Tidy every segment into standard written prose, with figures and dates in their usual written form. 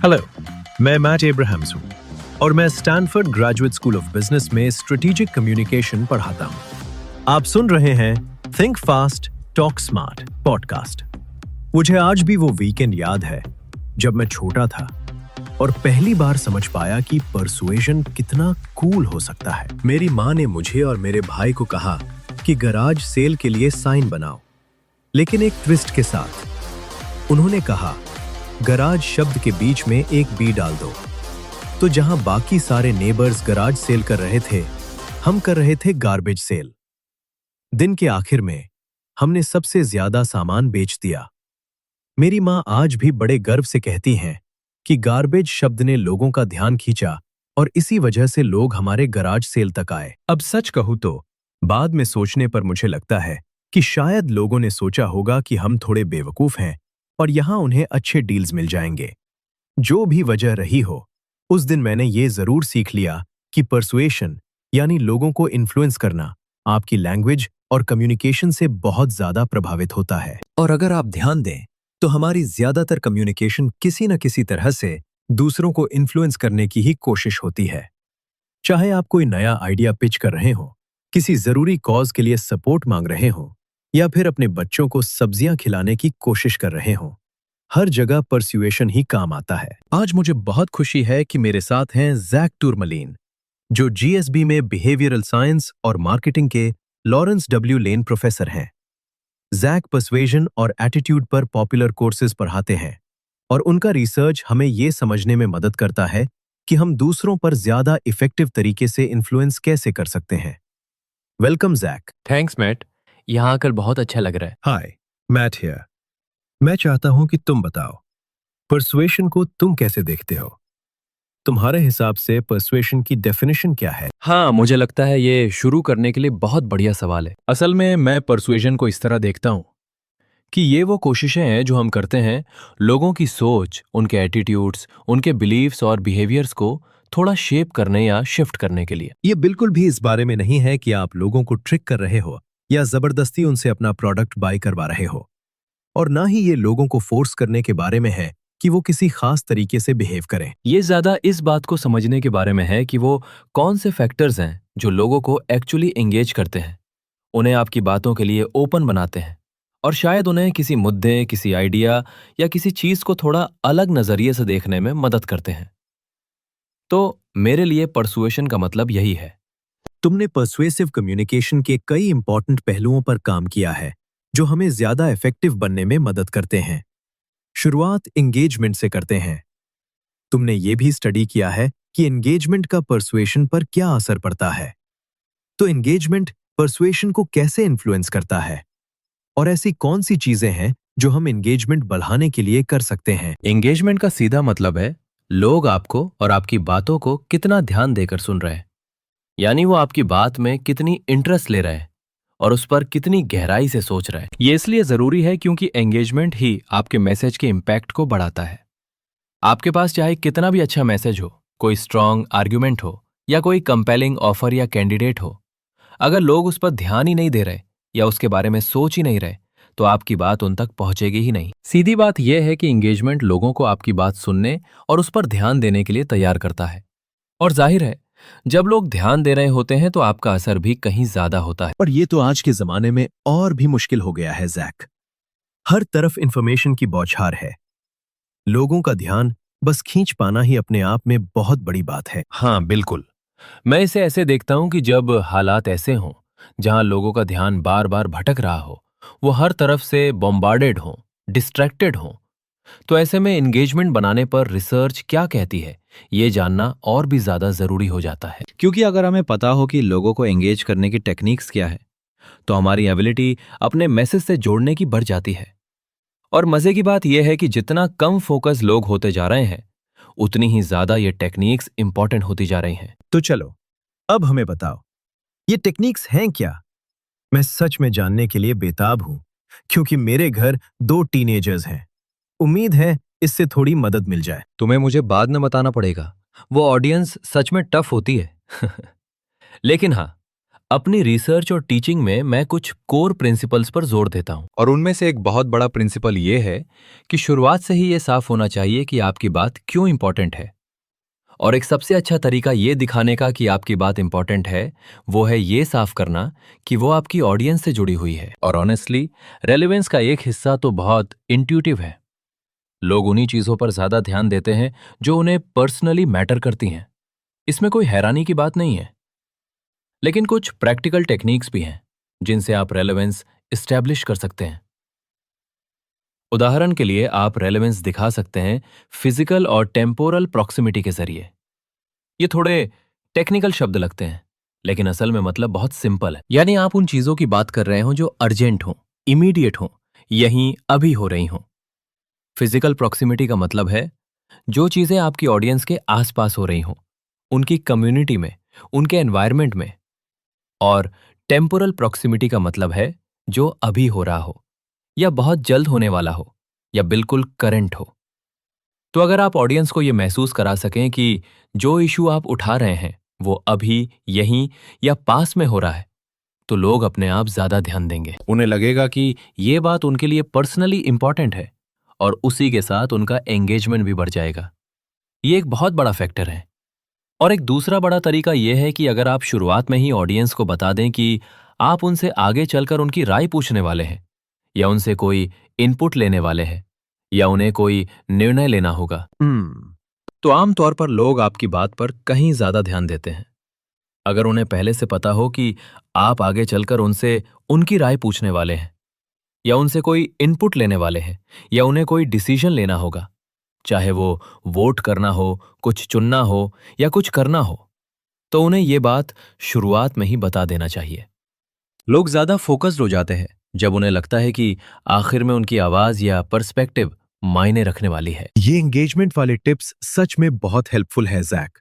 Hello, मैं mat Abrahams हूँ और मैं Stanford graduate School of business में स्ट्रेटेजिक कम्युनिकेशन पढ़ाता हूँ। आप सुन रहे हैं think fast talk smart podcast. मुझे आज भी वो वीकेंड याद है जब मैं छोटा था और पहली बार समझ पाया कि परसुएशन कितना कूल हो सकता है। मेरी माँ ने मुझे और मेरे भाई को कहा कि गराज सेल के लिए साइन बनाओ, लेकिन एक ट्विस्ट के साथ। उन्होंने कहा, गराज शब्द के बीच में एक बी डाल दो। तो जहां बाकी सारे नेबर्स गराज सेल कर रहे थे, हम कर रहे थे गार्बेज सेल। दिन के आखिर में हमने सबसे ज्यादा सामान बेच दिया। मेरी माँ आज भी बड़े गर्व से कहती हैं कि गार्बेज शब्द ने लोगों का ध्यान खींचा और इसी वजह से लोग हमारे गराज सेल तक आए। अब सच कहूं तो बाद में सोचने पर मुझे लगता है कि शायद लोगों ने सोचा होगा कि हम थोड़े बेवकूफ हैं और यहां उन्हें अच्छे डील्स मिल जाएंगे। जो भी वजह रही हो, उस दिन मैंने ये जरूर सीख लिया कि परसुएशन यानी लोगों को इन्फ्लुएंस करना आपकी लैंग्वेज और कम्युनिकेशन से बहुत ज्यादा प्रभावित होता है। और अगर आप ध्यान दें तो हमारी ज्यादातर कम्युनिकेशन किसी न किसी तरह से दूसरों को इन्फ्लुएंस करने की ही कोशिश होती है। चाहे आप कोई नया आइडिया पिच कर रहे हो, किसी जरूरी कॉज के लिए सपोर्ट मांग रहे हो या फिर अपने बच्चों को सब्जियां खिलाने की कोशिश कर रहे हो, हर जगह परसुएशन ही काम आता है। आज मुझे बहुत खुशी है कि मेरे साथ हैं जैक टूरमलीन, जो जीएसबी में बिहेवियरल साइंस और मार्केटिंग के लॉरेंस डब्ल्यू लेन प्रोफेसर हैं। जैक पर्सुएशन और एटीट्यूड पर पॉपुलर कोर्सेज पढ़ाते हैं और उनका रिसर्च हमें ये समझने में मदद करता है कि हम दूसरों पर ज्यादा इफेक्टिव तरीके से इन्फ्लुएंस कैसे कर सकते हैं। Welcome Jack. थैंक्स मैट, यहाँ आकर बहुत अच्छा लग रहा है। हाय, मैट हियर। मैं चाहता हूं कि तुम बताओ, परसुएशन को तुम कैसे देखते हो? तुम्हारे हिसाब से परसुएशन की डेफिनेशन क्या है? हाँ, मुझे लगता है ये शुरू करने के लिए बहुत बढ़िया सवाल है। असल में मैं परसुएशन को इस तरह देखता हूँ कि ये वो कोशिशें हैं जो हम करते हैं लोगों की सोच, उनके एटीट्यूड्स, उनके बिलीव्स और बिहेवियर्स को थोड़ा शेप करने या शिफ्ट करने के लिए। ये बिल्कुल भी इस बारे में नहीं है कि आप लोगों को ट्रिक कर रहे हो या जबरदस्ती उनसे अपना प्रोडक्ट बाय करवा रहे हो, और ना ही ये लोगों को फोर्स करने के बारे में है कि वो किसी खास तरीके से बिहेव करें। ये ज्यादा इस बात को समझने के बारे में है कि वो कौन से फैक्टर्स हैं जो लोगों को एक्चुअली एंगेज करते हैं, उन्हें आपकी बातों के लिए ओपन बनाते हैं और शायद उन्हें किसी मुद्दे, किसी आइडिया या किसी चीज को थोड़ा अलग नजरिए से देखने में मदद करते हैं। तो मेरे लिए परसुएशन का मतलब यही है। तुमने परसुएसिव कम्युनिकेशन के कई इंपॉर्टेंट पहलुओं पर काम किया है जो हमें ज्यादा इफेक्टिव बनने में मदद करते हैं। शुरुआत एंगेजमेंट से करते हैं। तुमने ये भी स्टडी किया है कि एंगेजमेंट का परसुएशन पर क्या असर पड़ता है। तो एंगेजमेंट परसुएशन को कैसे इन्फ्लुएंस करता है और ऐसी कौन सी चीजें हैं जो हम एंगेजमेंट बढ़ाने के लिए कर सकते हैं? एंगेजमेंट का सीधा मतलब है लोग आपको और आपकी बातों को कितना ध्यान देकर सुन रहे हैं, यानी वो आपकी बात में कितनी इंटरेस्ट ले रहे हैं और उस पर कितनी गहराई से सोच रहे हैं। ये इसलिए जरूरी है क्योंकि एंगेजमेंट ही आपके मैसेज के इम्पैक्ट को बढ़ाता है। आपके पास चाहे कितना भी अच्छा मैसेज हो, कोई स्ट्रांग आर्ग्यूमेंट हो या कोई कंपेलिंग ऑफर या कैंडिडेट हो, अगर लोग उस पर ध्यान ही नहीं दे रहे या उसके बारे में सोच ही नहीं रहे तो आपकी बात उन तक पहुंचेगी ही नहीं। सीधी बात यह है कि एंगेजमेंट लोगों को आपकी बात सुनने और उस पर ध्यान देने के लिए तैयार करता है। और जाहिर है, जब लोग ध्यान दे रहे होते हैं तो आपका असर भी कहीं ज्यादा होता है। और ये तो आज के जमाने में और भी मुश्किल हो गया है जैक। हर तरफ इंफॉर्मेशन की बौछार है। लोगों का ध्यान बस खींच पाना ही अपने आप में बहुत बड़ी बात है। हाँ बिल्कुल, मैं इसे ऐसे देखता हूं कि जब हालात ऐसे हों जहां लोगों का ध्यान बार बार भटक रहा हो, वो हर तरफ से बॉम्बार्डेड हों, डिस्ट्रैक्टेड हों, तो ऐसे में एंगेजमेंट बनाने पर रिसर्च क्या कहती है ये जानना और भी ज्यादा जरूरी हो जाता है। क्योंकि अगर हमें पता हो कि लोगों को एंगेज करने की टेक्निक्स क्या है, तो हमारी एबिलिटी अपने मैसेज से जोड़ने की बढ़ जाती है। और मजे की बात यह है कि जितना कम फोकस लोग होते जा रहे हैं, उतनी ही ज्यादा ये टेक्निक्स इंपॉर्टेंट होती जा रही हैं। तो चलो, अब हमें बताओ, ये टेक्निक्स हैं क्या? मैं सच में जानने के लिए बेताब हूं, क्योंकि मेरे घर 2 टीनेजर्स हैं। उम्मीद है इससे थोड़ी मदद मिल जाए। तुम्हें मुझे बाद में बताना पड़ेगा, वो ऑडियंस सच में टफ होती है। लेकिन हाँ, अपनी रिसर्च और टीचिंग में मैं कुछ कोर प्रिंसिपल्स पर जोर देता हूं। और उनमें से एक बहुत बड़ा प्रिंसिपल ये है कि शुरुआत से ही ये साफ होना चाहिए कि आपकी बात क्यों इंपॉर्टेंट है। और एक सबसे अच्छा तरीका ये दिखाने का कि आपकी बात इंपॉर्टेंट है, वो है ये साफ करना कि वो आपकी ऑडियंस से जुड़ी हुई है। और ऑनेस्टली, रेलेवेंस का एक हिस्सा तो बहुत इंट्यूटिव है। लोग उन्हीं चीजों पर ज्यादा ध्यान देते हैं जो उन्हें पर्सनली मैटर करती हैं। इसमें कोई हैरानी की बात नहीं है। लेकिन कुछ प्रैक्टिकल टेक्निक्स भी हैं जिनसे आप रेलेवेंस एस्टैब्लिश कर सकते हैं। उदाहरण के लिए आप रेलेवेंस दिखा सकते हैं फिजिकल और टेम्पोरल प्रॉक्सिमिटी के जरिए। ये थोड़े टेक्निकल शब्द लगते हैं, लेकिन असल में मतलब बहुत सिंपल है। यानी आप उन चीजों की बात कर रहे हो जो अर्जेंट हो, इमीडिएट हो, यहीं अभी हो रही हो। फिजिकल प्रॉक्सिमिटी का मतलब है जो चीजें आपकी ऑडियंस के आसपास हो रही हो, उनकी कम्युनिटी में, उनके एनवायरनमेंट में। और टेम्पोरल प्रॉक्सिमिटी का मतलब है जो अभी हो रहा हो, या बहुत जल्द होने वाला हो, या बिल्कुल करंट हो। तो अगर आप ऑडियंस को यह महसूस करा सकें कि जो इशू आप उठा रहे हैं वो अभी, यहीं या पास में हो रहा है, तो लोग अपने आप ज्यादा ध्यान देंगे। उन्हें लगेगा कि ये बात उनके लिए पर्सनली इंपॉर्टेंट है, और उसी के साथ उनका एंगेजमेंट भी बढ़ जाएगा। ये एक बहुत बड़ा फैक्टर है। और एक दूसरा बड़ा तरीका यह है कि अगर आप शुरुआत में ही ऑडियंस को बता दें कि आप उनसे आगे चलकर उनकी राय पूछने वाले हैं, या उनसे कोई इनपुट लेने वाले हैं, या उन्हें कोई निर्णय लेना होगा, तो आमतौर पर लोग आपकी बात पर कहीं ज्यादा ध्यान देते हैं। अगर उन्हें पहले से पता हो कि आप आगे चलकर उनसे उनकी राय पूछने वाले हैं, या उनसे कोई इनपुट लेने वाले हैं, या उन्हें कोई डिसीजन लेना होगा, चाहे वो वोट करना हो, कुछ चुनना हो, या कुछ करना हो, तो उन्हें ये बात शुरुआत में ही बता देना चाहिए। लोग ज्यादा फोकस्ड हो जाते हैं जब उन्हें लगता है कि आखिर में उनकी आवाज या पर्सपेक्टिव मायने रखने वाली है। ये एंगेजमेंट वाले टिप्स सच में बहुत हेल्पफुल है जैक।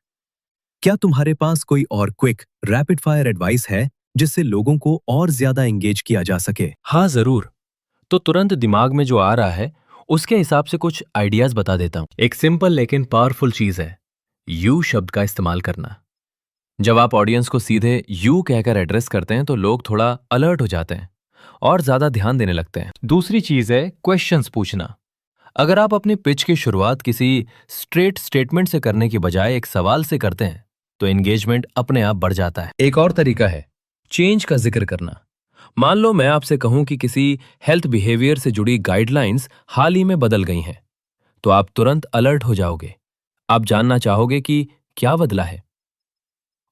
क्या तुम्हारे पास कोई और क्विक रैपिड फायर एडवाइस है जिससे लोगों को और ज्यादा एंगेज किया जा सके? हाँ जरूर। तो तुरंत दिमाग में जो आ रहा है उसके हिसाब से कुछ आइडियाज बता देता हूं। एक सिंपल लेकिन पावरफुल चीज है यू शब्द का इस्तेमाल करना। जब आप ऑडियंस को सीधे यू कहकर एड्रेस करते हैं तो लोग थोड़ा अलर्ट हो जाते हैं और ज्यादा ध्यान देने लगते हैं। दूसरी चीज है क्वेश्चंस पूछना। अगर आप अपनी पिच की शुरुआत किसी स्ट्रेट स्टेटमेंट से करने की बजाय एक सवाल से करते हैं तो एंगेजमेंट अपने आप बढ़ जाता है। एक और तरीका है चेंज का जिक्र करना। मान लो मैं आपसे कहूं कि किसी हेल्थ बिहेवियर से जुड़ी गाइडलाइंस हाल ही में बदल गई हैं, तो आप तुरंत अलर्ट हो जाओगे। आप जानना चाहोगे कि क्या बदला है,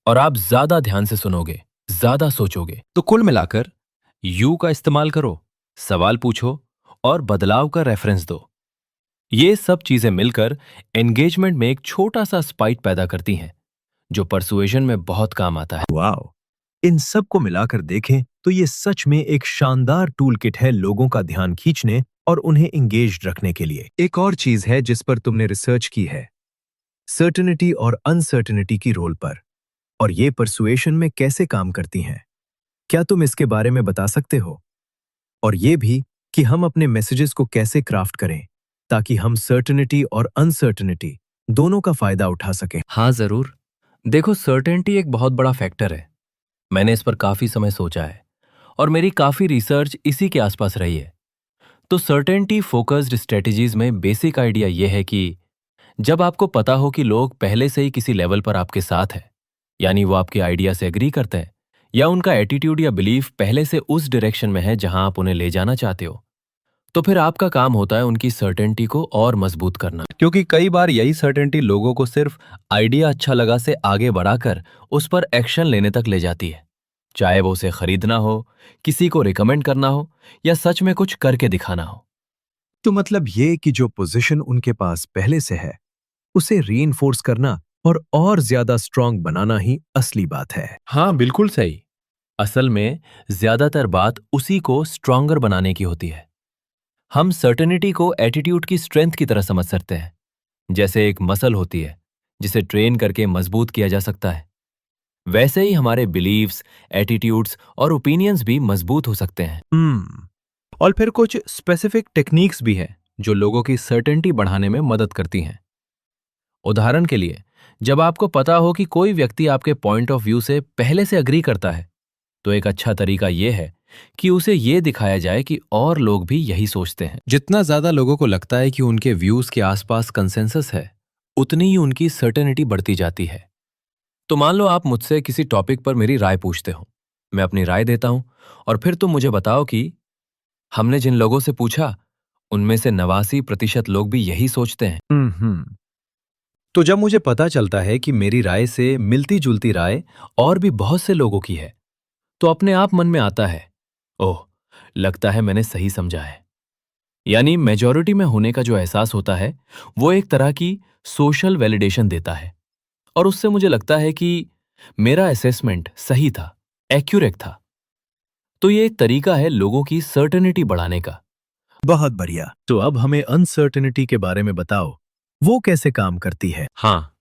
और आप ज्यादा ध्यान से सुनोगे, ज्यादा सोचोगे। तो कुल मिलाकर यू का इस्तेमाल करो, सवाल पूछो और बदलाव का रेफरेंस दो। ये सब चीजें मिलकर एंगेजमेंट में एक छोटा सा स्पाइक पैदा करती हैं जो परसुएशन में बहुत काम आता है। वाओ, इन सब को मिलाकर देखें तो ये सच में एक शानदार टूल किट है लोगों का ध्यान खींचने और उन्हें एंगेज्ड रखने के लिए। एक और चीज है जिस पर तुमने रिसर्च की है, सर्टेनिटी और अनसर्टेनिटी की रोल पर, और ये परसुएशन में कैसे काम करती हैं। क्या तुम इसके बारे में बता सकते हो? और ये भी कि हम अपने मैसेजेस को कैसे क्राफ्ट करें ताकि हम सर्टेनिटी और अनसर्टेनिटी दोनों का फायदा उठा सकें। हाँ जरूर। देखो, सर्टेनिटी एक बहुत बड़ा फैक्टर है। मैंने इस पर काफी समय सोचा है और मेरी काफी रिसर्च इसी के आसपास रही है। तो सर्टेनिटी फोकस्ड स्ट्रेटजीज में बेसिक आइडिया यह है कि जब आपको पता हो कि लोग पहले से ही किसी लेवल पर आपके साथ हैं, यानी वो आपके आइडिया से एग्री करते हैं, या उनका एटीट्यूड या बिलीफ पहले से उस डायरेक्शन में है जहां आप उन्हें ले जाना चाहते हो, तो फिर आपका काम होता है उनकी सर्टेनिटी को और मजबूत करना। क्योंकि कई बार यही सर्टेनिटी लोगों को सिर्फ आइडिया अच्छा लगा से आगे बढ़ाकर उस पर एक्शन लेने तक ले जाती है, चाहे वो उसे खरीदना हो, किसी को रिकमेंड करना हो, या सच में कुछ करके दिखाना हो। तो मतलब ये कि जो पोजीशन उनके पास पहले से है उसे रीइंफोर्स करना और ज्यादा स्ट्रांग बनाना ही असली बात है। हाँ बिल्कुल सही। असल में ज्यादातर बात उसी को स्ट्रांगर बनाने की होती है। हम सर्टेनिटी को एटीट्यूड की स्ट्रेंथ की तरह समझ सकते हैं, जैसे एक मसल होती है जिसे ट्रेन करके मजबूत किया जा सकता है। वैसे ही हमारे बिलीव्स, एटीट्यूड्स और ओपिनियंस भी मजबूत हो सकते हैं। और फिर कुछ स्पेसिफिक टेक्निक्स भी हैं जो लोगों की सर्टेनिटी बढ़ाने में मदद करती हैं। उदाहरण के लिए, जब आपको पता हो कि कोई व्यक्ति आपके पॉइंट ऑफ व्यू से पहले से अग्री करता है, तो एक अच्छा तरीका यह है कि उसे ये दिखाया जाए कि और लोग भी यही सोचते हैं। जितना ज्यादा लोगों को लगता है कि उनके व्यूज के आसपास कंसेंसस है, उतनी ही उनकी सर्टेनिटी बढ़ती जाती है। तो मान लो आप मुझसे किसी टॉपिक पर मेरी राय पूछते हो, मैं अपनी राय देता हूं और फिर तुम मुझे बताओ कि हमने जिन लोगों से पूछा उनमें से 89% लोग भी यही सोचते हैं। तो जब मुझे पता चलता है कि मेरी राय से मिलती जुलती राय और भी बहुत से लोगों की है, तो अपने आप मन में आता है, ओह, लगता है मैंने सही समझा है। यानी मेजॉरिटी में होने का जो एहसास होता है वो एक तरह की सोशल वैलिडेशन देता है और उससे मुझे लगता है कि मेरा असेसमेंट सही था, एक्यूरेट था। तो ये एक तरीका है लोगों की सर्टेनिटी बढ़ाने का। बहुत बढ़िया। तो अब हमें अनसर्टेनिटी के बारे में बताओ, वो कैसे काम करती है? हाँ,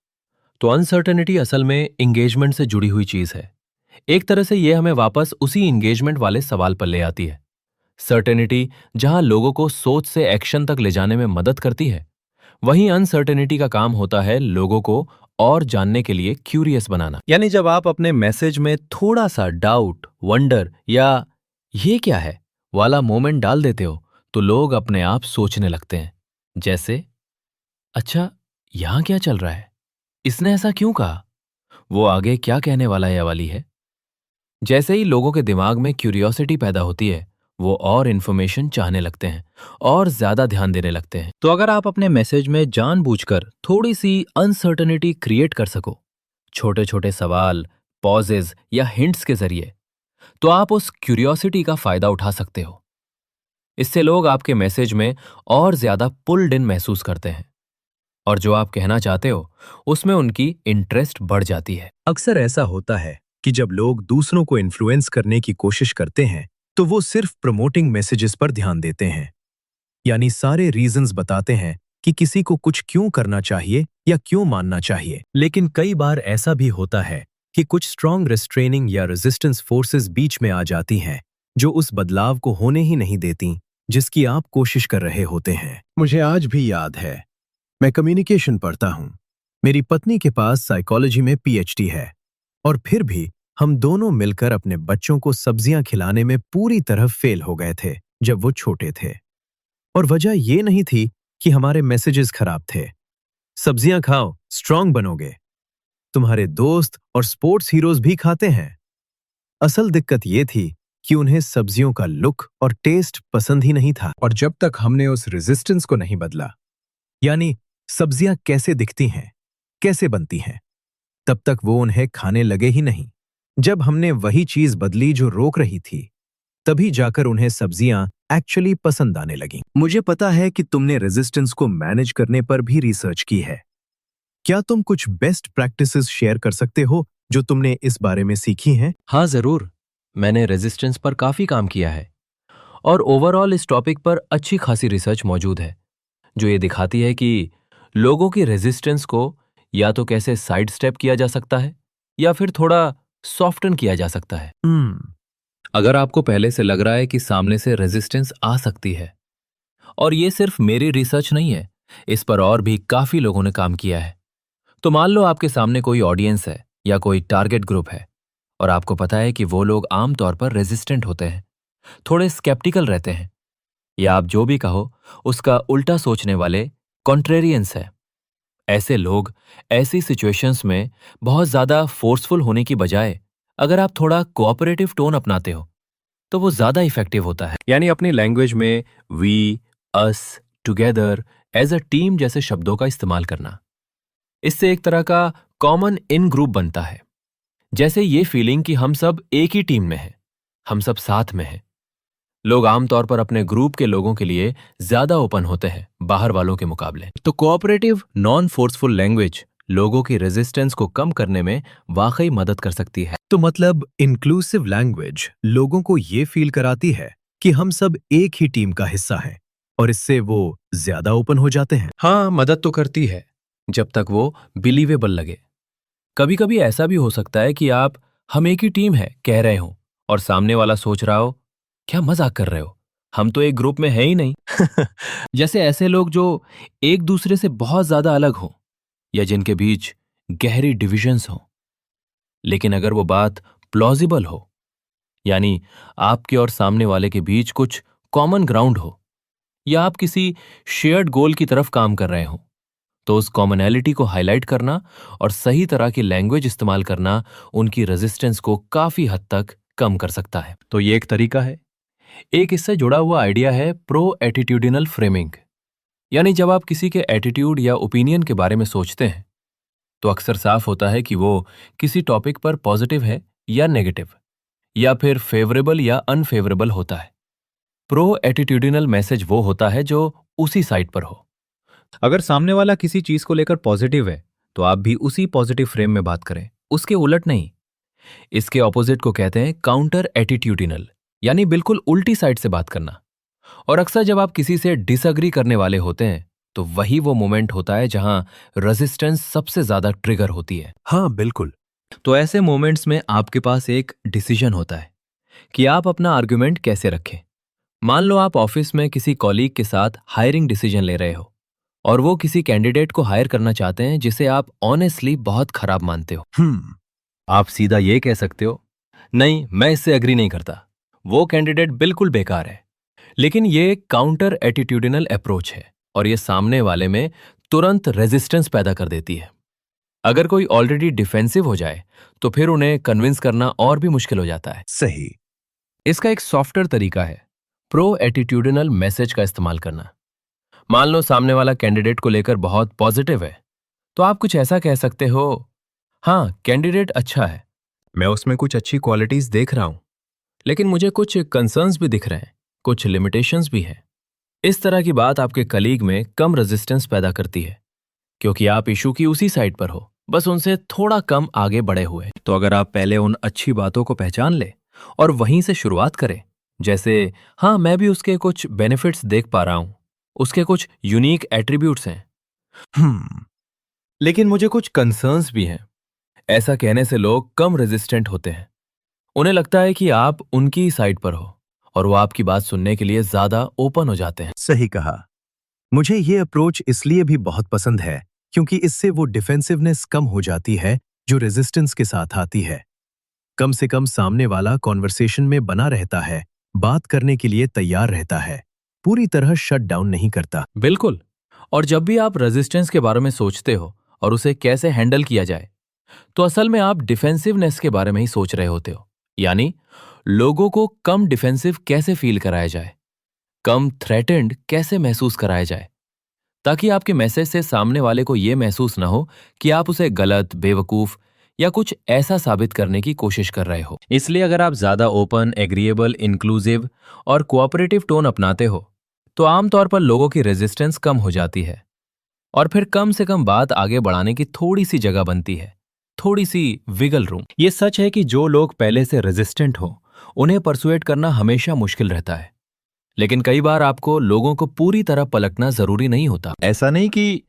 तो अनसर्टेनिटी असल में एंगेजमेंट से जुड़ी हुई चीज है। एक तरह से यह हमें वापस उसी एंगेजमेंट वाले सवाल पर ले आती है। सर्टेनिटी जहां लोगों को सोच से एक्शन तक ले जाने में मदद करती है, वहीं अनसर्टेनिटी का काम होता है लोगों को और जानने के लिए क्यूरियस बनाना। यानी जब आप अपने मैसेज में थोड़ा सा डाउट, वंडर या ये क्या है वाला मोमेंट डाल देते हो, तो लोग अपने आप सोचने लगते हैं। जैसे, अच्छा, यहां क्या चल रहा है, इसने ऐसा क्यों कहा, वो आगे क्या कहने वाला या वाली है। जैसे ही लोगों के दिमाग में क्यूरियोसिटी पैदा होती है, वो और इन्फॉर्मेशन चाहने लगते हैं और ज्यादा ध्यान देने लगते हैं। तो अगर आप अपने मैसेज में जानबूझकर थोड़ी सी अनसर्टेनिटी क्रिएट कर सको, छोटे छोटे सवाल, पॉजेज या हिंट्स के जरिए, तो आप उस क्यूरियोसिटी का फायदा उठा सकते हो। इससे लोग आपके मैसेज में और ज्यादा पुल्ड इन महसूस करते हैं और जो आप कहना चाहते हो उसमें उनकी इंटरेस्ट बढ़ जाती है। अक्सर ऐसा होता है कि जब लोग दूसरों को इन्फ्लुएंस करने की कोशिश करते हैं, तो वो सिर्फ प्रमोटिंग मैसेजेस पर ध्यान देते हैं, यानी सारे रीजंस बताते हैं कि किसी को कुछ क्यों करना चाहिए या क्यों मानना चाहिए। लेकिन कई बार ऐसा भी होता है कि कुछ स्ट्रॉन्ग रिस्ट्रेनिंग या रेजिस्टेंस फोर्सेस बीच में आ जाती हैं, जो उस बदलाव को होने ही नहीं देती जिसकी आप कोशिश कर रहे होते हैं। मुझे आज भी याद है, मैं कम्युनिकेशन पढ़ता हूं। मेरी पत्नी के पास साइकोलॉजी में पीएचडी है, और फिर भी हम दोनों मिलकर अपने बच्चों को सब्जियां खिलाने में पूरी तरह फेल हो गए थे जब वो छोटे थे। और वजह ये नहीं थी कि हमारे मैसेजेस खराब थे। सब्जियां खाओ, स्ट्रांग बनोगे, तुम्हारे दोस्त और स्पोर्ट्स हीरोज भी खाते हैं। असल दिक्कत ये थी कि उन्हें सब्जियों का लुक और टेस्ट पसंद ही नहीं था। और जब तक हमने उस रेजिस्टेंस को नहीं बदला, यानी सब्जियां कैसे दिखती हैं, कैसे बनती हैं, तब तक वो उन्हें खाने लगे ही नहीं। जब हमने वही चीज बदली जो रोक रही थी, तभी जाकर उन्हें सब्जियां एक्चुअली पसंद आने लगीं। मुझे पता है कि तुमने रेजिस्टेंस को मैनेज करने पर भी रिसर्च की है। क्या तुम कुछ बेस्ट प्रैक्टिसेस शेयर कर सकते हो जो तुमने इस बारे में सीखी हैं? हाँ जरूर, मैंने रेजिस्टेंस पर काफी काम किया है और ओवरऑल इस टॉपिक पर अच्छी खासी रिसर्च मौजूद है जो ये दिखाती है कि लोगों की रेजिस्टेंस को या तो कैसे साइड स्टेप किया जा सकता है या फिर थोड़ा सॉफ्टन किया जा सकता है। अगर आपको पहले से लग रहा है कि सामने से रेजिस्टेंस आ सकती है, और ये सिर्फ मेरी रिसर्च नहीं है, इस पर और भी काफी लोगों ने काम किया है, तो मान लो आपके सामने कोई ऑडियंस है या कोई टारगेट ग्रुप है और आपको पता है कि वो लोग आमतौर पर रेजिस्टेंट होते हैं, थोड़े स्केप्टिकल रहते हैं, या आप जो भी कहो उसका उल्टा सोचने वाले कॉन्ट्रेरियंस है। ऐसे लोग ऐसी सिचुएशंस में बहुत ज्यादा फोर्सफुल होने की बजाय अगर आप थोड़ा कोऑपरेटिव टोन अपनाते हो तो वो ज्यादा इफेक्टिव होता है। यानी अपनी लैंग्वेज में we, us, together, as a team जैसे शब्दों का इस्तेमाल करना। इससे एक तरह का कॉमन इन ग्रुप बनता है, जैसे ये फीलिंग कि हम सब एक ही टीम में हैं, हम सब साथ में हैं। लोग आमतौर पर अपने ग्रुप के लोगों के लिए ज्यादा ओपन होते हैं बाहर वालों के मुकाबले। तो कोऑपरेटिव नॉन फोर्सफुल लैंग्वेज लोगों की रेजिस्टेंस को कम करने में वाकई मदद कर सकती है। तो मतलब इंक्लूसिव लैंग्वेज लोगों को ये फील कराती है कि हम सब एक ही टीम का हिस्सा हैं, और इससे वो ज्यादा ओपन हो जाते हैं। हाँ, मदद तो करती है जब तक वो बिलीवेबल लगे। कभी कभी ऐसा भी हो सकता है कि आप हम एक ही टीम है कह रहे हो और सामने वाला सोच रहा हो, क्या मजाक कर रहे हो, हम तो एक ग्रुप में है ही नहीं। जैसे ऐसे लोग जो एक दूसरे से बहुत ज्यादा अलग हो या जिनके बीच गहरी डिविजन्स हो। लेकिन अगर वो बात प्लॉजिबल हो, यानी आपके और सामने वाले के बीच कुछ कॉमन ग्राउंड हो, या आप किसी शेयर्ड गोल की तरफ काम कर रहे हो, तो उस कॉमनैलिटी को हाईलाइट करना और सही तरह की लैंग्वेज इस्तेमाल करना उनकी रेजिस्टेंस को काफी हद तक कम कर सकता है। तो ये एक तरीका है। एक इससे जुड़ा हुआ आइडिया है प्रो एटीट्यूडिनल फ्रेमिंग। यानी जब आप किसी के एटीट्यूड या ओपिनियन के बारे में सोचते हैं तो अक्सर साफ होता है कि वो किसी टॉपिक पर पॉजिटिव है या नेगेटिव, या फिर फेवरेबल या अनफेवरेबल होता है। प्रो एटीट्यूडिनल मैसेज वो होता है जो उसी साइड पर हो। अगर सामने वाला किसी चीज को लेकर पॉजिटिव है तो आप भी उसी पॉजिटिव फ्रेम में बात करें, उसके उलट नहीं। इसके ऑपोजिट को कहते हैं काउंटर एटीट्यूडिनल, यानी बिल्कुल उल्टी साइड से बात करना। और अक्सर जब आप किसी से डिसएग्री करने वाले होते हैं तो वही वो मोमेंट होता है जहां रेजिस्टेंस सबसे ज्यादा ट्रिगर होती है। हाँ बिल्कुल। तो ऐसे मोमेंट्स में आपके पास एक डिसीजन होता है कि आप अपना आर्गुमेंट कैसे रखें। मान लो आप ऑफिस में किसी कॉलीग के साथ हायरिंग डिसीजन ले रहे हो और वो किसी कैंडिडेट को हायर करना चाहते हैं जिसे आप ऑनेस्टली बहुत खराब मानते हो। आप सीधा ये कह सकते हो, नहीं मैं इससे एग्री नहीं करता, वो कैंडिडेट बिल्कुल बेकार है। लेकिन ये काउंटर एटीट्यूडिनल अप्रोच है और ये सामने वाले में तुरंत रेजिस्टेंस पैदा कर देती है। अगर कोई ऑलरेडी डिफेंसिव हो जाए तो फिर उन्हें कन्विंस करना और भी मुश्किल हो जाता है। सही। इसका एक सॉफ्टवेयर तरीका है प्रो एटीट्यूडिनल मैसेज का इस्तेमाल करना। मान लो सामने वाला कैंडिडेट को लेकर बहुत पॉजिटिव है, तो आप कुछ ऐसा कह सकते हो, हाँ कैंडिडेट अच्छा है, मैं उसमें कुछ अच्छी क्वालिटीज देख रहा हूं, लेकिन मुझे कुछ कंसर्न्स भी दिख रहे हैं, कुछ लिमिटेशंस भी हैं। इस तरह की बात आपके कलीग में कम रेजिस्टेंस पैदा करती है क्योंकि आप इशू की उसी साइड पर हो, बस उनसे थोड़ा कम आगे बढ़े हुए। तो अगर आप पहले उन अच्छी बातों को पहचान ले और वहीं से शुरुआत करें, जैसे हाँ मैं भी उसके कुछ बेनिफिट्स देख पा रहा हूं, उसके कुछ यूनिक एट्रीब्यूट्स हैं, लेकिन मुझे कुछ कंसर्न्स भी हैं। ऐसा कहने से लोग कम रेजिस्टेंट होते हैं। उन्हें लगता है कि आप उनकी साइड पर हो और वो आपकी बात सुनने के लिए ज्यादा ओपन हो जाते हैं। सही कहा। मुझे ये अप्रोच इसलिए भी बहुत पसंद है क्योंकि इससे वो डिफेंसिवनेस कम हो जाती है जो रेजिस्टेंस के साथ आती है। कम से कम सामने वाला कॉन्वर्सेशन में बना रहता है, बात करने के लिए तैयार रहता है, पूरी तरह शट डाउन नहीं करता। बिल्कुल। और जब भी आप रेजिस्टेंस के बारे में सोचते हो और उसे कैसे हैंडल किया जाए, तो असल में आप डिफेंसिवनेस के बारे में ही सोच रहे होते हो। यानी लोगों को कम डिफेंसिव कैसे फील कराया जाए, कम थ्रेटेंड कैसे महसूस कराया जाए, ताकि आपके मैसेज से सामने वाले को यह महसूस ना हो कि आप उसे गलत, बेवकूफ या कुछ ऐसा साबित करने की कोशिश कर रहे हो। इसलिए अगर आप ज्यादा ओपन, एग्रीएबल, इंक्लूसिव और कोऑपरेटिव टोन अपनाते हो तो आमतौर पर लोगों की रेजिस्टेंस कम हो जाती है और फिर कम से कम बात आगे बढ़ाने की थोड़ी सी जगह बनती है, थोड़ी सी विगल रूम। ये सच है कि जो लोग पहले से रेजिस्टेंट हो उन्हें परसुएट करना हमेशा मुश्किल रहता है, लेकिन कई बार आपको लोगों को पूरी तरह पलटना जरूरी नहीं होता। ऐसा नहीं कि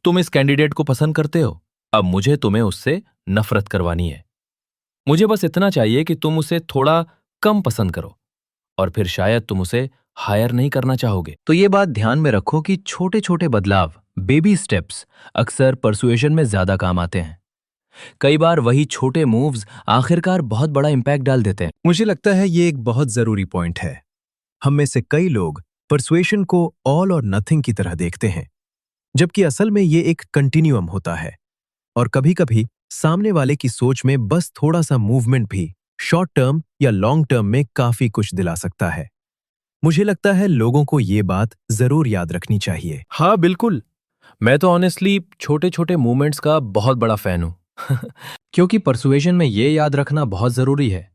तुम इस कैंडिडेट को पसंद करते हो, अब मुझे तुम्हें उससे नफरत करवानी है। मुझे बस इतना चाहिए कि तुम उसे थोड़ा कम पसंद करो और फिर शायद तुम उसे हायर नहीं करना चाहोगे। तो ये बात ध्यान में रखो कि छोटे छोटे बदलाव, बेबी स्टेप्स, अक्सर परसुएशन में ज्यादा काम आते हैं। कई बार वही छोटे मूव्स आखिरकार बहुत बड़ा इंपैक्ट डाल देते हैं। मुझे लगता है ये एक बहुत जरूरी पॉइंट है। हम में से कई लोग परसुएशन को ऑल और नथिंग की तरह देखते हैं, जबकि असल में ये एक कंटिन्यूअम होता है और कभी-कभी सामने वाले की सोच में बस थोड़ा सा मूवमेंट भी शॉर्ट टर्म या लॉन्ग टर्म में काफी कुछ दिला सकता है। मुझे लगता है लोगों को ये बात जरूर याद रखनी चाहिए। हाँ बिल्कुल, मैं तो ऑनेस्टली छोटे छोटे मूवमेंट्स का बहुत बड़ा फैन हूं क्योंकि परसुएशन में ये याद रखना बहुत जरूरी है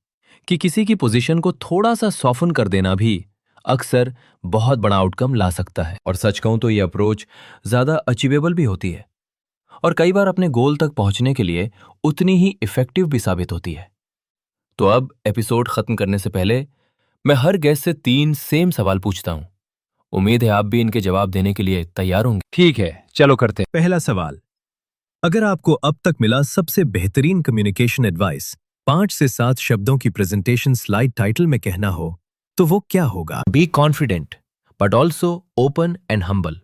कि किसी की पोजीशन को थोड़ा सा सॉफ्टन कर देना भी अक्सर बहुत बड़ा आउटकम ला सकता है। और सच कहूं तो ये अप्रोच ज्यादा अचीवेबल भी होती है और कई बार अपने गोल तक पहुंचने के लिए उतनी ही इफेक्टिव भी साबित होती है। तो अब एपिसोड खत्म करने से पहले मैं हर गेस्ट से 3 सेम सवाल पूछता हूं। उम्मीद है आप भी इनके जवाब देने के लिए तैयार होंगे। ठीक है, चलो करते हैं। पहला सवाल, अगर आपको अब तक मिला सबसे बेहतरीन कम्युनिकेशन एडवाइस 5 से 7 शब्दों की प्रेजेंटेशन स्लाइड टाइटल में कहना हो तो वो क्या होगा? Be confident but also open and humble.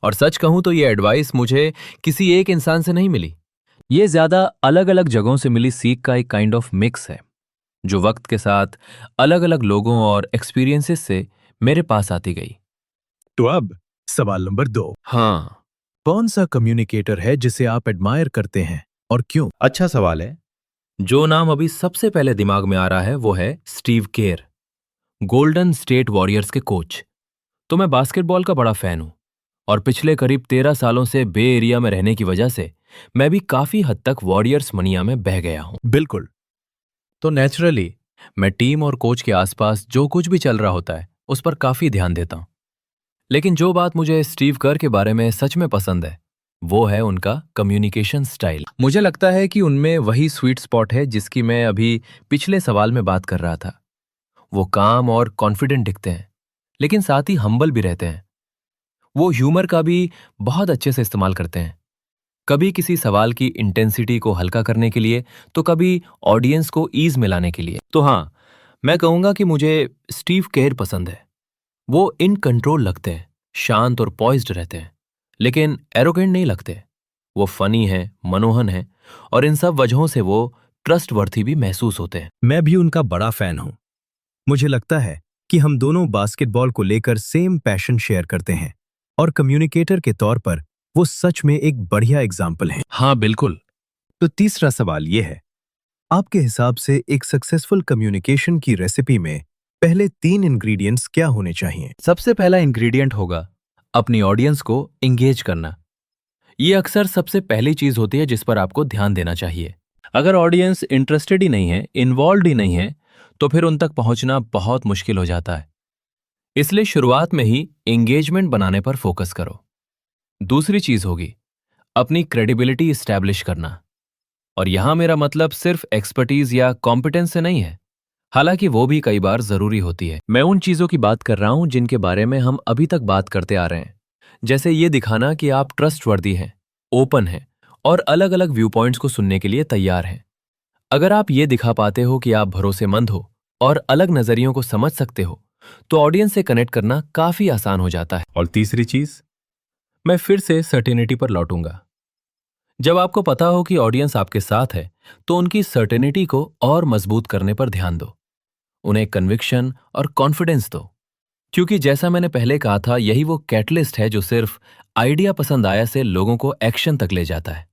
और सच कहूं तो ये एडवाइस मुझे किसी एक इंसान से नहीं मिली, ये ज्यादा अलग अलग जगहों से मिली सीख का एक काइंड ऑफ मिक्स है। जो वक्त के साथ अलग अलग लोगों और एक्सपीरियंसेस से मेरे पास आती गई। तो अब सवाल नंबर 2। हाँ, कौन सा कम्युनिकेटर है जिसे आप एडमायर करते हैं और क्यों? अच्छा सवाल है। जो नाम अभी सबसे पहले दिमाग में आ रहा है वो है स्टीव केर, गोल्डन स्टेट वॉरियर्स के कोच। तो मैं बास्केटबॉल का बड़ा फैन हूं और पिछले करीब 13 सालों से बे एरिया में रहने की वजह से मैं भी काफी हद तक वॉरियर्स मनिया में बह गया हूं। बिल्कुल। तो नेचुरली मैं टीम और कोच के आसपास जो कुछ भी चल रहा होता है उस पर काफी ध्यान देता हूं। लेकिन जो बात मुझे स्टीव कर के बारे में सच में पसंद है वो है उनका कम्युनिकेशन स्टाइल। मुझे लगता है कि उनमें वही स्वीट स्पॉट है जिसकी मैं अभी पिछले सवाल में बात कर रहा था। वो काम और कॉन्फिडेंट दिखते हैं लेकिन साथ ही हम्बल भी रहते हैं। वो ह्यूमर का भी बहुत अच्छे से इस्तेमाल करते हैं, कभी किसी सवाल की इंटेंसिटी को हल्का करने के लिए तो कभी ऑडियंस को ईज में लाने के लिए। तो हाँ, मैं कहूंगा कि मुझे स्टीव केर पसंद है। वो इन कंट्रोल लगते हैं, शांत और पॉइज्ड रहते हैं, लेकिन एरोगेंट नहीं लगते। वो फनी है, मनोहन है और इन सब वजहों से वो ट्रस्टवर्थी भी महसूस होते हैं। मैं भी उनका बड़ा फैन हूं। मुझे लगता है कि हम दोनों बास्केटबॉल को लेकर सेम पैशन शेयर करते हैं और कम्युनिकेटर के तौर पर वो सच में एक बढ़िया एग्जाम्पल हैं। हाँ बिल्कुल। तो तीसरा सवाल ये है, आपके हिसाब से एक सक्सेसफुल कम्युनिकेशन की रेसिपी में पहले 3 इंग्रेडिएंट्स क्या होने चाहिए? सबसे पहला इंग्रेडिएंट होगा अपनी ऑडियंस को एंगेज करना। ये अक्सर सबसे पहली चीज होती है जिस पर आपको ध्यान देना चाहिए। अगर ऑडियंस इंटरेस्टेड ही नहीं है, इन्वॉल्व ही नहीं है, तो फिर उन तक पहुंचना बहुत मुश्किल हो जाता है। इसलिए शुरुआत में ही एंगेजमेंट बनाने पर फोकस करो। दूसरी चीज होगी अपनी क्रेडिबिलिटी इस्टेब्लिश करना, और यहां मेरा मतलब सिर्फ एक्सपर्टीज या कॉम्पिटेंस से नहीं है, हालांकि वो भी कई बार जरूरी होती है। मैं उन चीजों की बात कर रहा हूं जिनके बारे में हम अभी तक बात करते आ रहे हैं, जैसे ये दिखाना कि आप ट्रस्टवर्दी हैं, ओपन हैं और अलग अलग व्यू पॉइंट्स को सुनने के लिए तैयार हैं। अगर आप ये दिखा पाते हो कि आप भरोसेमंद हो और अलग नजरियों को समझ सकते हो तो ऑडियंस से कनेक्ट करना काफी आसान हो जाता है। और तीसरी चीज, मैं फिर से सर्टेनिटी पर लौटूंगा। जब आपको पता हो कि ऑडियंस आपके साथ है तो उनकी सर्टेनिटी को और मजबूत करने पर ध्यान दो। उन्हें कन्विक्शन और कॉन्फिडेंस दो, क्योंकि जैसा मैंने पहले कहा था, यही वो कैटलिस्ट है जो सिर्फ आइडिया पसंद आया से लोगों को एक्शन तक ले जाता है,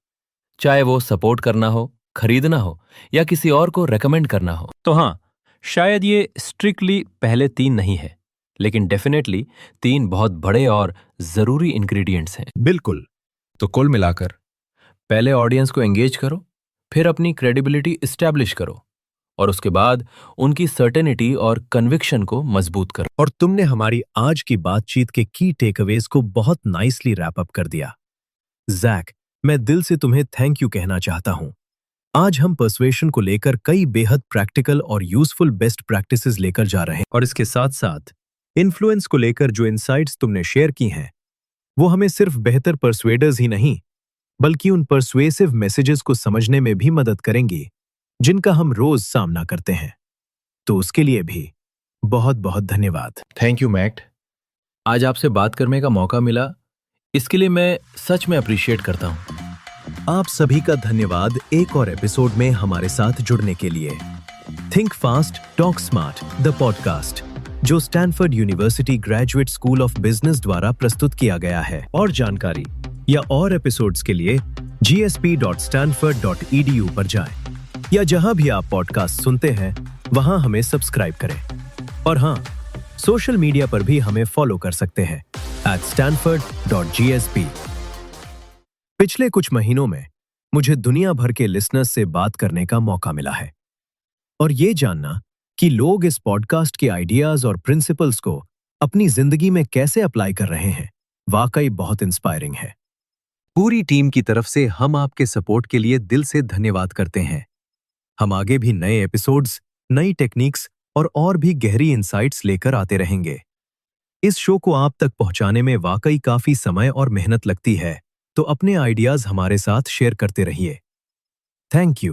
चाहे वो सपोर्ट करना हो, खरीदना हो या किसी और को रेकमेंड करना हो। तो हाँ, शायद ये स्ट्रिक्टली पहले 3 नहीं है, लेकिन डेफिनेटली 3 बहुत बड़े और जरूरी इंग्रेडिएंट्स हैं। बिल्कुल। तो कुल मिलाकर पहले ऑडियंस को एंगेज करो, फिर अपनी क्रेडिबिलिटी इस्टेब्लिश करो और उसके बाद उनकी सर्टेनिटी और कन्विक्शन को मजबूत करो। और तुमने हमारी आज की बातचीत के की टेकअवेज को बहुत नाइसली रैप अप कर दिया। जैक, मैं दिल से तुम्हें थैंक यू कहना चाहता हूं। आज हम पर्सुएशन को लेकर कई बेहद प्रैक्टिकल और यूजफुल बेस्ट प्रैक्टिसेस लेकर जा रहे हैं, और इसके साथ साथ इन्फ्लुएंस को लेकर जो इनसाइट्स तुमने शेयर की हैं वो हमें सिर्फ बेहतर पर्सुएडर्स ही नहीं बल्कि उन पर्सुएसिव मैसेजेस को समझने में भी मदद करेंगी जिनका हम रोज सामना करते हैं। तो उसके लिए भी बहुत बहुत धन्यवाद। Thank you Matt. आज आपसे बात करने का मौका मिला, इसके लिए मैं सच में अप्रिशिएट करता हूं। आप सभी का धन्यवाद एक और एपिसोड में हमारे साथ जुड़ने के लिए। Think fast talk smart the podcast, जो Stanford University Graduate School of Business द्वारा प्रस्तुत किया गया है। और जानकारी या और एपिसोड्स के लिए gsp.stanford.edu पर जाएं, या जहां भी आप पॉडकास्ट सुनते हैं वहां हमें सब्सक्राइब करें। और हां, सोशल मीडिया पर भी हमें फॉलो कर सकते हैं @stanford.gsp। पिछले कुछ महीनों में मुझे दुनिया भर के लिसनर्स से बात करने का मौका मिला है, और ये जानना कि लोग इस पॉडकास्ट के आइडियाज और प्रिंसिपल्स को अपनी जिंदगी में कैसे अप्लाई कर रहे हैं, वाकई बहुत इंस्पायरिंग है। पूरी टीम की तरफ से हम आपके सपोर्ट के लिए दिल से धन्यवाद करते हैं। हम आगे भी नए एपिसोड्स, नई टेक्निक्स और भी गहरी इंसाइट्स लेकर आते रहेंगे। इस शो को आप तक पहुंचाने में वाकई काफी समय और मेहनत लगती है, तो अपने आइडियाज हमारे साथ शेयर करते रहिए। Thank you.